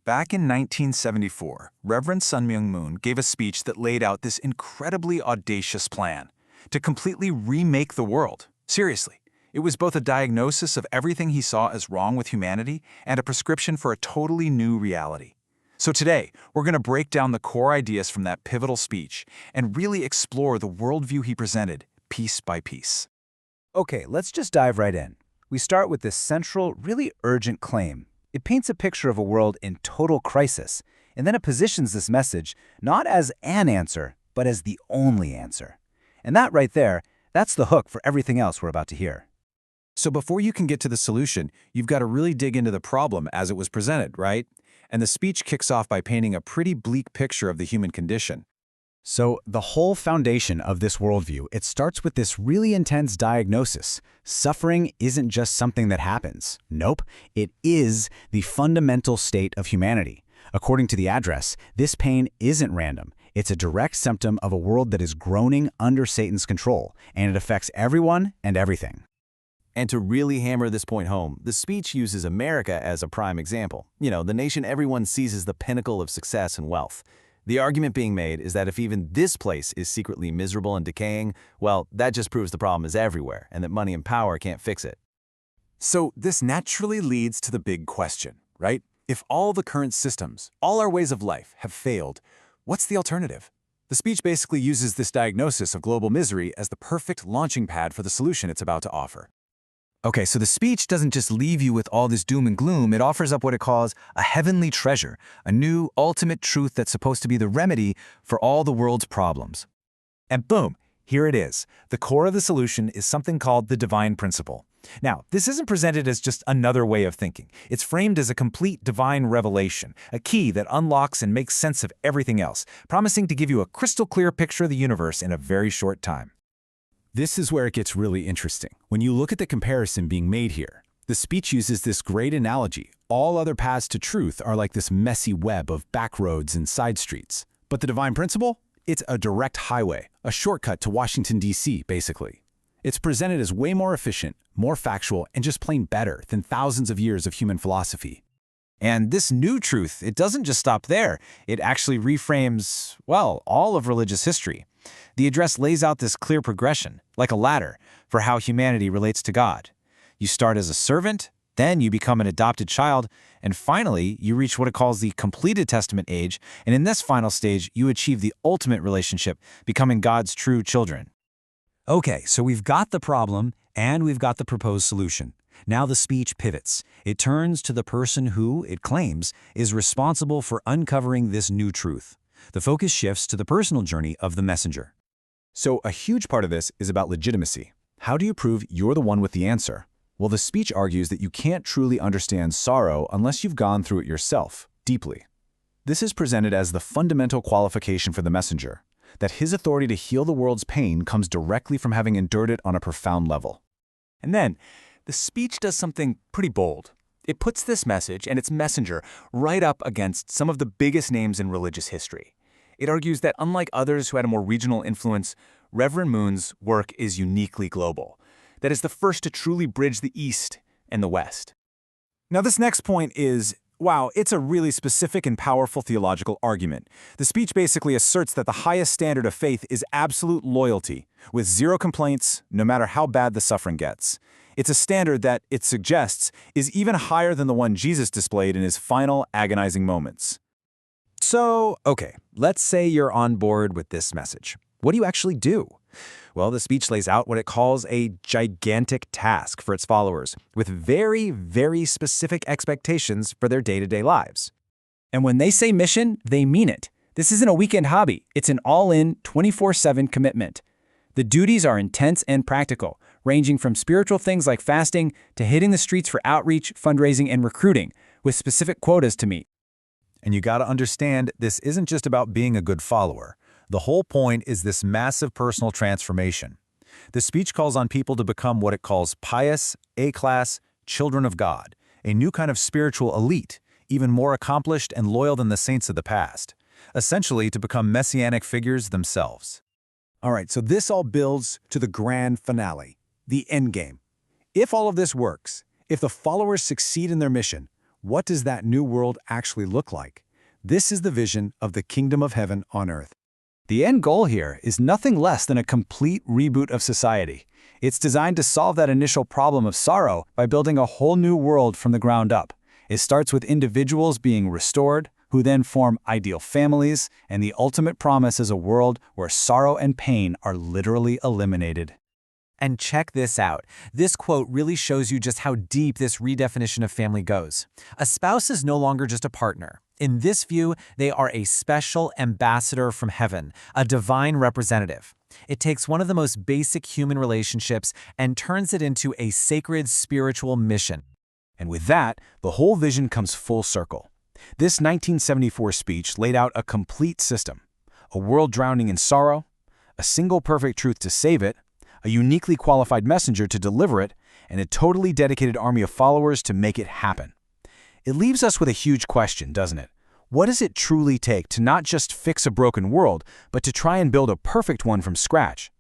back in 1974, Reverend Sun Myung Moon gave a speech that laid out this incredibly audacious plan to completely remake the world. Seriously, it was both a diagnosis of everything he saw as wrong with humanity and a prescription for a totally new reality. So today, we're going to break down the core ideas from that pivotal speech and really explore the worldview he presented, piece by piece. Okay, let's just dive right in. We start with this central, really urgent claim. It paints a picture of a world in total crisis, and then it positions this message not as an answer, but as the only answer. And that right there, that's the hook for everything else we're about to hear. So before you can get to the solution, you've got to really dig into the problem as it was presented, right? And the speech kicks off by painting a pretty bleak picture of the human condition. So the whole foundation of this worldview, it starts with this really intense diagnosis. Suffering isn't just something that happens. Nope, it is the fundamental state of humanity. According to the address, this pain isn't random. It's a direct symptom of a world that is groaning under Satan's control, and it affects everyone and everything. And to really hammer this point home, the speech uses America as a prime example. You know, the nation everyone sees as the pinnacle of success and wealth. The argument being made is that if even this place is secretly miserable and decaying, well, that just proves the problem is everywhere and that money and power can't fix it. So this naturally leads to the big question, right? If all the current systems, all our ways of life have failed, what's the alternative? The speech basically uses this diagnosis of global misery as the perfect launching pad for the solution it's about to offer. Okay, so the speech doesn't just leave you with all this doom and gloom, it offers up what it calls a heavenly treasure, a new, ultimate truth that's supposed to be the remedy for all the world's problems. And boom, here it is. The core of the solution is something called the divine principle. Now, this isn't presented as just another way of thinking. It's framed as a complete divine revelation, a key that unlocks and makes sense of everything else, promising to give you a crystal clear picture of the universe in a very short time. This is where it gets really interesting. When you look at the comparison being made here, the speech uses this great analogy. All other paths to truth are like this messy web of back roads and side streets. But the divine principle? It's a direct highway, a shortcut to Washington, D.C., basically. It's presented as way more efficient, more factual, and just plain better than thousands of years of human philosophy. And this new truth, it doesn't just stop there. It actually reframes, well, all of religious history. The address lays out this clear progression, like a ladder, for how humanity relates to God. You start as a servant, then you become an adopted child, and finally, you reach what it calls the completed testament age, and in this final stage, you achieve the ultimate relationship, becoming God's true children. Okay, so we've got the problem, and we've got the proposed solution. Now the speech pivots. It turns to the person who, it claims, is responsible for uncovering this new truth. The focus shifts to the personal journey of the messenger. So a huge part of this is about legitimacy. How do you prove you're the one with the answer? Well, the speech argues that you can't truly understand sorrow unless you've gone through it yourself, deeply. This is presented as the fundamental qualification for the messenger, that his authority to heal the world's pain comes directly from having endured it on a profound level. And then, the speech does something pretty bold. It puts this message and its messenger right up against some of the biggest names in religious history. It argues that unlike others who had a more regional influence, Reverend Moon's work is uniquely global. That is the first to truly bridge the East and the West. Now this next point is, wow, it's a really specific and powerful theological argument. The speech basically asserts that the highest standard of faith is absolute loyalty, with zero complaints, no matter how bad the suffering gets. It's a standard that, it suggests, is even higher than the one Jesus displayed in his final agonizing moments. So, okay, let's say you're on board with this message. What do you actually do? Well, the speech lays out what it calls a gigantic task for its followers, with very, very specific expectations for their day-to-day lives. And when they say mission, they mean it. This isn't a weekend hobby. It's an all-in, 24/7 commitment. The duties are intense and practical, ranging from spiritual things like fasting to hitting the streets for outreach, fundraising, and recruiting, with specific quotas to meet. And you got to understand, this isn't just about being a good follower. The whole point is this massive personal transformation. The speech calls on people to become what it calls pious, A-class, children of God, a new kind of spiritual elite, even more accomplished and loyal than the saints of the past, essentially to become messianic figures themselves. All right, so this all builds to the grand finale, the endgame. If all of this works, if the followers succeed in their mission, What does that new world actually look like? This is the vision of the kingdom of heaven on earth. The end goal here is nothing less than a complete reboot of society. It's designed to solve that initial problem of sorrow by building a whole new world from the ground up. It starts with individuals being restored, who then form ideal families, and the ultimate promise is a world where sorrow and pain are literally eliminated. And check this out. This quote really shows you just how deep this redefinition of family goes. A spouse is no longer just a partner. In this view, they are a special ambassador from heaven, a divine representative. It takes one of the most basic human relationships and turns it into a sacred spiritual mission. And with that, the whole vision comes full circle. This 1974 speech laid out a complete system. A world drowning in sorrow, a single perfect truth to save it, a uniquely qualified messenger to deliver it, and a totally dedicated army of followers to make it happen. It leaves us with a huge question, doesn't it? What does it truly take to not just fix a broken world, but to try and build a perfect one from scratch?